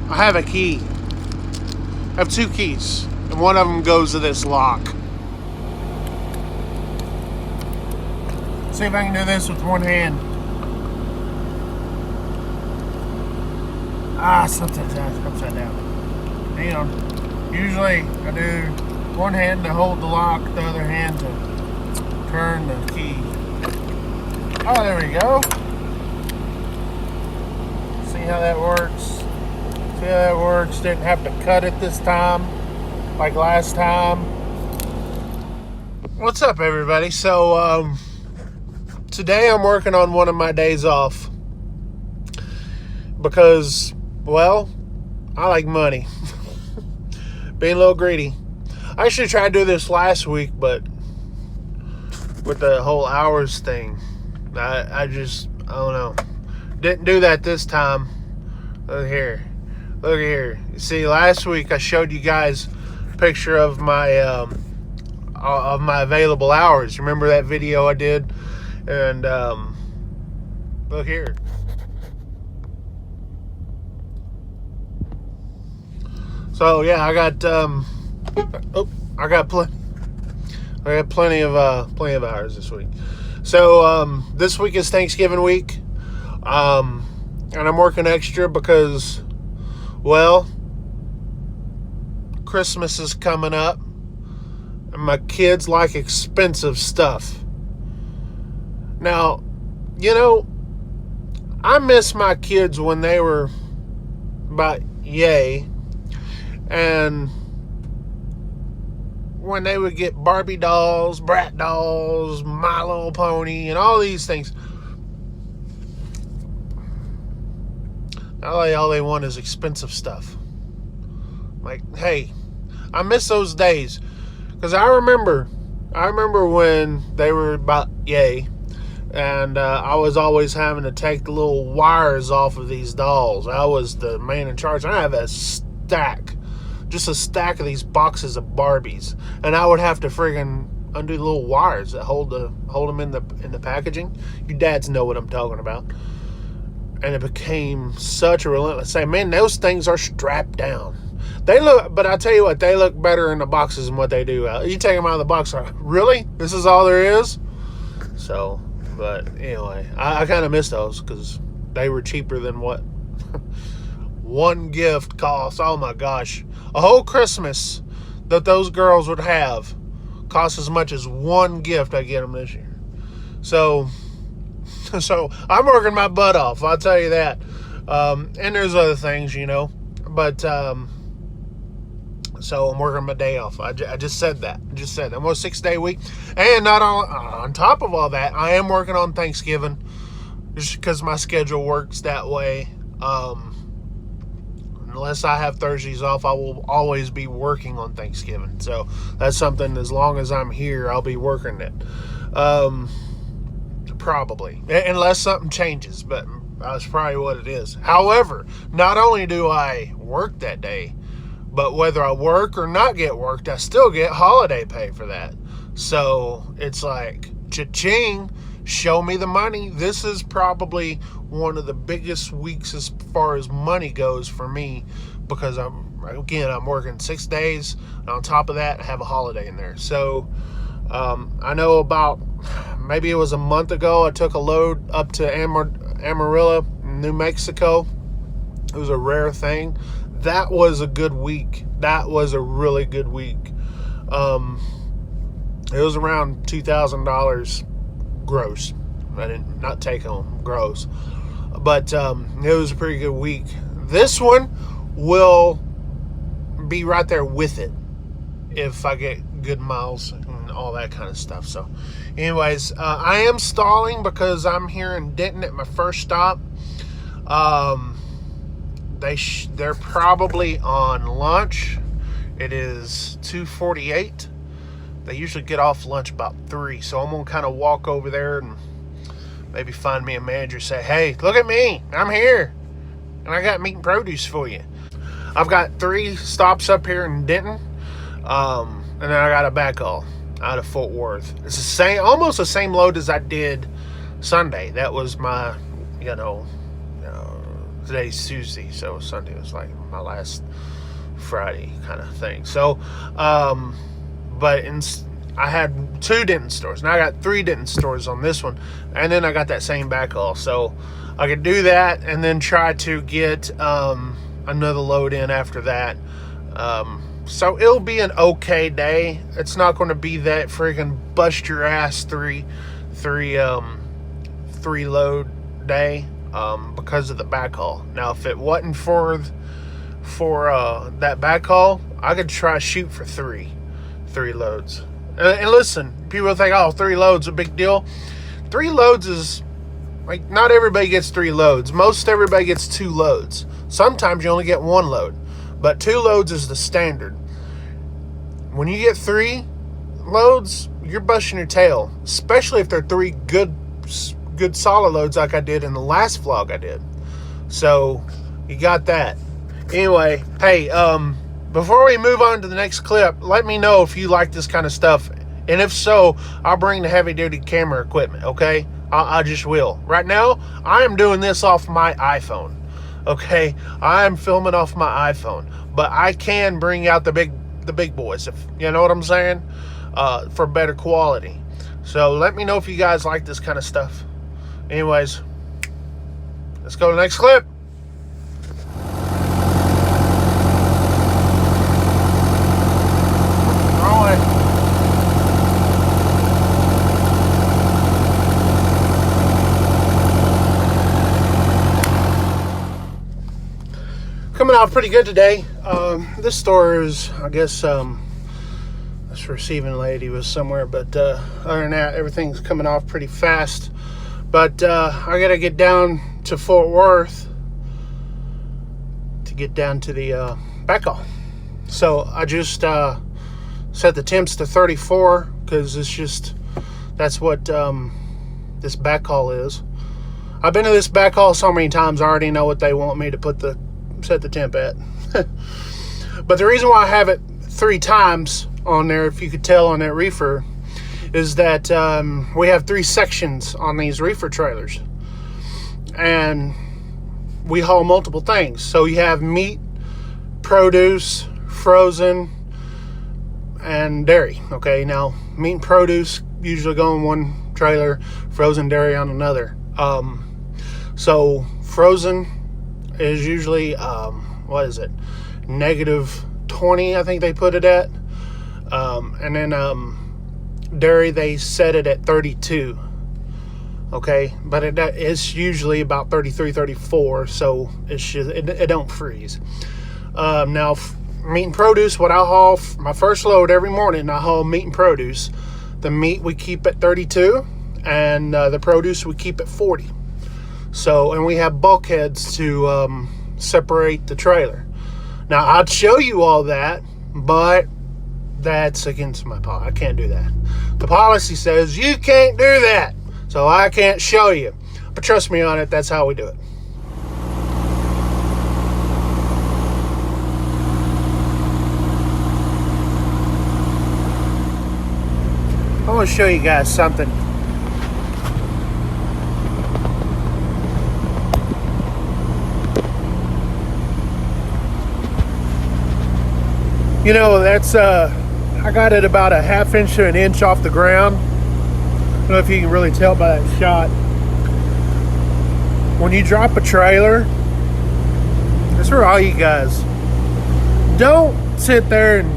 I have a key. I have two keys, and one of them goes to this lock. See if I can do this with one hand. Sometimes that's upside down. Hang on. Usually I do one hand to hold the lock, the other hand to turn the key. Oh, there we go. See how that works? See how that works? Didn't have to cut it this time, like last time. What's up, everybody? So, today I'm working on one of my days off because, well, I like money. Being a little greedy. I actually tried to do this last week, but with the whole hours thing, I don't know. Didn't do that this time. Look here. You see, last week I showed you guys a picture of my available hours. Remember that video I did? And look here. So yeah, I got plenty of hours this week. So this week is Thanksgiving week, and I'm working extra because, well, Christmas is coming up, and my kids like expensive stuff. Now, you know, I miss my kids when they were about yay, and when they would get Barbie dolls, Brat dolls, My Little Pony, and all these things. Now all they want is expensive stuff. Like, hey, I miss those days. Because I remember when they were about yay, and I was always having to take the little wires off of these dolls. I was the man in charge. I have a stack of these boxes of Barbies, and I would have to friggin' undo the little wires that hold them in the packaging. You dads know what I'm talking about. And it became such a relentless thing. Man, those things are strapped down. But I tell you what, they look better in the boxes than what they do out. You take them out of the box, like, really? This is all there is? So, but anyway, I kind of miss those because they were cheaper than what one gift cost. Oh my gosh. A whole Christmas that those girls would have cost as much as one gift I get them this year. So I'm working my butt off, I'll tell you that. And there's other things, you know. But, so I'm working my day off. I just said that. I'm on a 6-day week. And not on top of all that, I am working on Thanksgiving. Just because my schedule works that way. Unless I have Thursdays off, I will always be working on Thanksgiving. So that's something, as long as I'm here, I'll be working it. Probably. Unless something changes, but that's probably what it is. However, not only do I work that day, but whether I work or not get worked, I still get holiday pay for that. So it's like, cha-ching, show me the money. This is probably one of the biggest weeks as far as money goes for me, because I'm working 6 days, and on top of that, I have a holiday in there. So I know about, maybe it was a month ago, I took a load up to Amarillo, New Mexico. It was a rare thing. That was a good week. That was a really good week. It was around $2,000 gross. I didn't, not take home, gross. But it was a pretty good week. This one will be right there with it if I get good miles and all that kind of stuff. So anyways, I am stalling because I'm here in Denton at my first stop. They're probably on lunch. It is 2:48. They usually get off lunch about 3, so I'm gonna kind of walk over there and maybe find me a manager, say, hey, look at me, I'm here, and I got meat and produce for you. I've got 3 stops up here in Denton, and then I got a backhaul out of Fort Worth. It's the same, almost the same load as I did Sunday. That was my, today's Tuesday, so Sunday was like my last Friday kind of thing. So, I had 2 denting stores. Now I got 3 denting stores on this one, and then I got that same backhaul. So I could do that, and then try to get another load in after that. So it'll be an okay day. It's not going to be that friggin' bust your ass three load day because of the backhaul. Now, if it wasn't for that backhaul, I could try shoot for three loads. And listen, people think, oh, 3 loads a big deal. 3 loads is like, not everybody gets 3 loads. Most everybody gets 2 loads. Sometimes you only get 1 load, but 2 loads is the standard. When you get 3 loads, you're busting your tail, especially if they're 3 good solid loads like I did in the last vlog I did. So you got that. Anyway, hey, before we move on to the next clip, let me know if you like this kind of stuff, and if so, I'll bring the heavy duty camera equipment. Okay, I just will. Right now I am doing this off my iPhone. Okay, I am filming off my iPhone, but I can bring out the big boys, if you know what I'm saying, for better quality. So let me know if you guys like this kind of stuff. Anyways, let's go to the next clip. Coming out pretty good today. This store is, I guess, this receiving lady was somewhere, but other than that, everything's coming off pretty fast. But I gotta get down to Fort Worth to get down to the backhaul. So I just set the temps to 34 because it's just, that's what this backhaul is. I've been to this backhaul so many times, I already know what they want me to set the temp at. But the reason why I have it 3 times on there, if you could tell on that reefer, is that we have 3 sections on these reefer trailers, and we haul multiple things. So you have meat, produce, frozen, and dairy. Okay, now meat and produce usually go in one trailer, frozen dairy on another. So frozen is usually what is it, -20, I think they put it at, and then dairy, they set it at 32. Okay, but it's usually about 33, 34, so it don't freeze. Now meat and produce, what I haul, my first load every morning, I haul meat and produce. The meat we keep at 32, and the produce we keep at 40. So, and we have bulkheads to separate the trailer. Now, I'd show you all that, but that's against my policy. I can't do that. The policy says you can't do that, so I can't show you. But trust me on it, that's how we do it. I want to show you guys something. You know, that's I got it about a 1/2 inch to 1 inch off the ground. I don't know if you can really tell by that shot. When you drop a trailer, that's for all you guys. Don't sit there and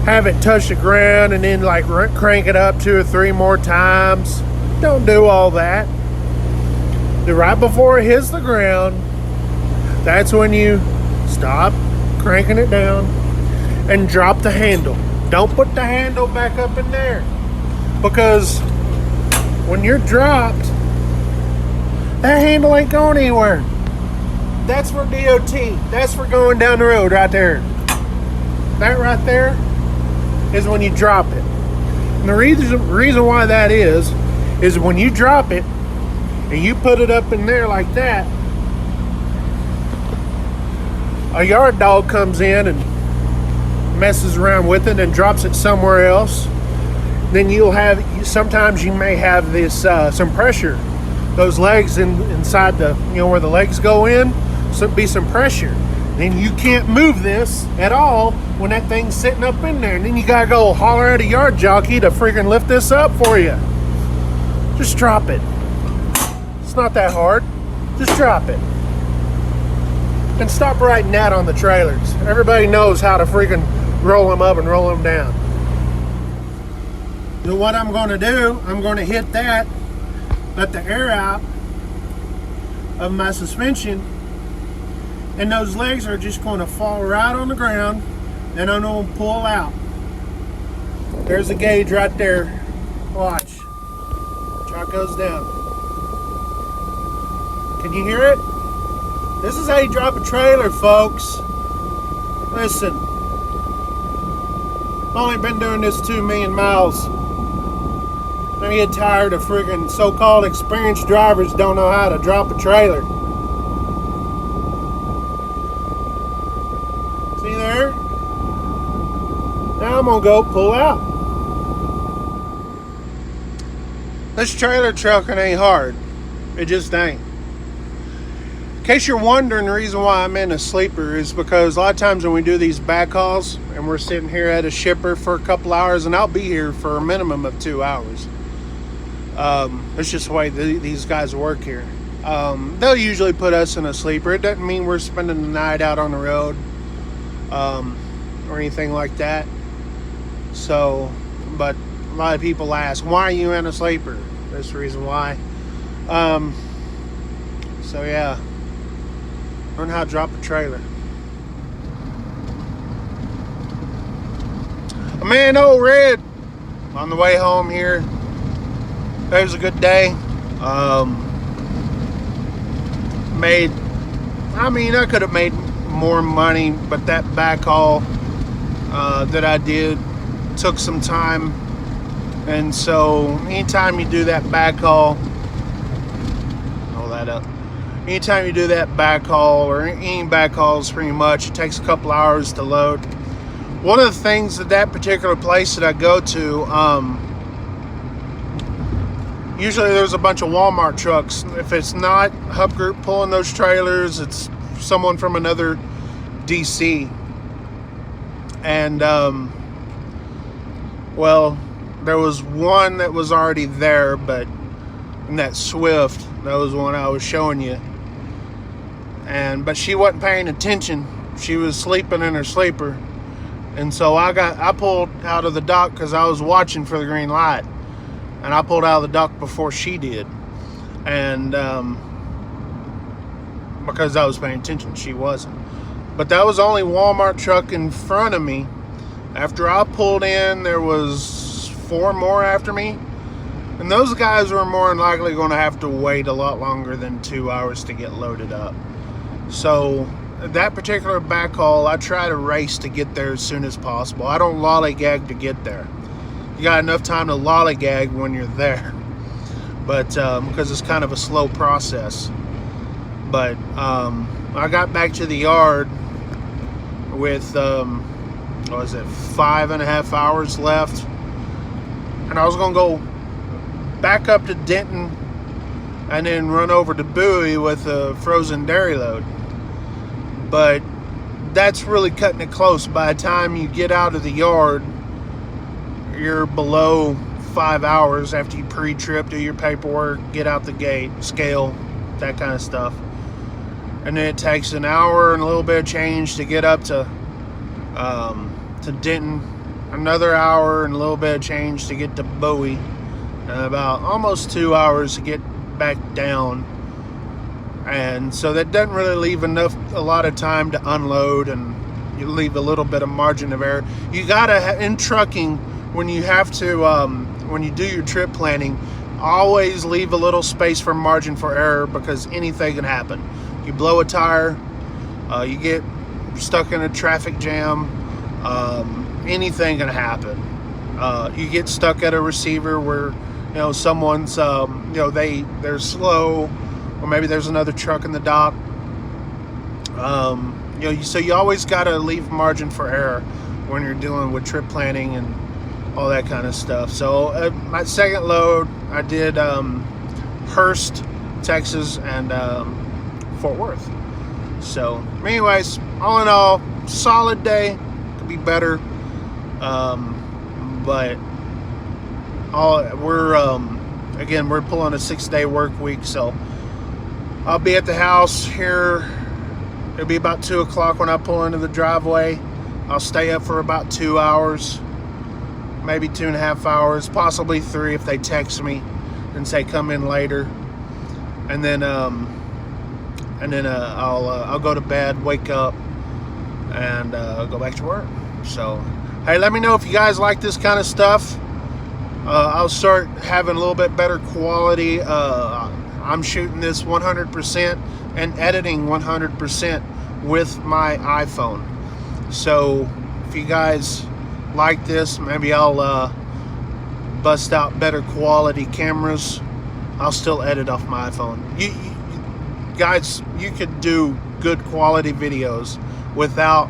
have it touch the ground and then like crank it up 2 or 3 more times. Don't do all that. Right before it hits the ground, that's when you stop cranking it down and drop the handle. Don't put the handle back up in there, because when you're dropped, that handle ain't going anywhere. That's for DOT. That's for going down the road right there. That right there is when you drop it. And the reason why that is when you drop it and you put it up in there like that, a yard dog comes in and messes around with it and drops it somewhere else. Then sometimes you may have this some pressure those legs inside the, where the legs go in, so be some pressure. Then you can't move this at all when that thing's sitting up in there. And then you gotta go holler at a yard jockey to freaking lift this up for you. Just drop it. It's not that hard. Just drop it. And stop writing that on the trailers. Everybody knows how to freaking roll them up and roll them down. So what I'm gonna do, I'm gonna hit that, let the air out of my suspension, and those legs are just going to fall right on the ground, and I'm going to pull out. There's a gauge right there. Watch. Watch how it goes down. Can you hear it? This is how you drop a trailer, folks. Listen. I've only been doing this 2 million miles. I get tired of friggin' so-called experienced drivers don't know how to drop a trailer. See there? Now I'm gonna go pull out. This trailer trucking ain't hard. It just ain't. In case you're wondering, the reason why I'm in a sleeper is because a lot of times when we do these backhauls and we're sitting here at a shipper for a couple hours, and I'll be here for a minimum of 2 hours. It's just the way these guys work here. They'll usually put us in a sleeper. It doesn't mean we're spending the night out on the road or anything like that. So, but a lot of people ask, why are you in a sleeper? That's the reason why. So yeah, learn how to drop a trailer. A man, old Red, on the way home here. It was a good day. I could have made more money, but that backhaul that I did took some time. And so anytime you do that backhaul, hold that up. Anytime you do that backhaul, or any backhauls pretty much, it takes a couple hours to load. One of the things at that particular place that I go to, usually there's a bunch of Walmart trucks. If it's not Hub Group pulling those trailers, it's someone from another DC. And, well, there was one that was already there, but in that Swift, that was one I was showing you. But she wasn't paying attention. She was sleeping in her sleeper. And so I pulled out of the dock because I was watching for the green light. And I pulled out of the dock before she did. And because I was paying attention, she wasn't. But that was the only Walmart truck in front of me. After I pulled in, there was 4 more after me. And those guys were more than likely going to have to wait a lot longer than 2 hours to get loaded up. So that particular backhaul, I try to race to get there as soon as possible. I don't lollygag to get there. You got enough time to lollygag when you're there, but because it's kind of a slow process. But I got back to the yard with 5.5 hours left, and I was gonna go back up to Denton and then run over to Bowie with a frozen dairy load. But that's really cutting it close. By the time you get out of the yard, you're below 5 hours after you pre-trip, do your paperwork, get out the gate, scale, that kind of stuff. And then it takes an hour and a little bit of change to get up to Denton, another hour and a little bit of change to get to Bowie, and about almost 2 hours to get back down. And so that doesn't really leave a lot of time to unload, and you leave a little bit of margin of error. You gotta, in trucking, when you have to, when you do your trip planning, always leave a little space for margin for error, because anything can happen. You blow a tire, you get stuck in a traffic jam, anything can happen. You get stuck at a receiver where, someone's, they're slow, or maybe there's another truck in the dock. So you always got to leave margin for error when you're dealing with trip planning and all that kind of stuff. So my second load, I did Hearst Texas and Fort Worth. So anyways, all in all, solid day. Could be better, but we're pulling a 6-day work week, so I'll be at the house here. It'll be about 2 o'clock when I pull into the driveway. I'll stay up for about 2 hours, maybe 2.5 hours, possibly 3 if they text me and say come in later. And then I'll go to bed, wake up, and go back to work. So hey, let me know if you guys like this kind of stuff. I'll start having a little bit better quality. I'm shooting this 100% and editing 100% with my iPhone. So if you guys like this, maybe I'll bust out better quality cameras. I'll still edit off my iPhone. You guys, you could do good quality videos without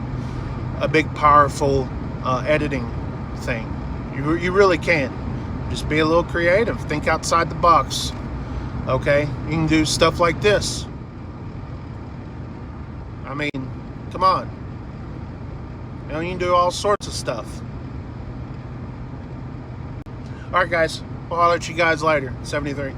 a big powerful editing thing. You really can. Just be a little creative. Think outside the box. Okay? You can do stuff like this. I mean, come on. You know, you can do all sorts of stuff. Alright guys, I'll holler at you guys later. 73.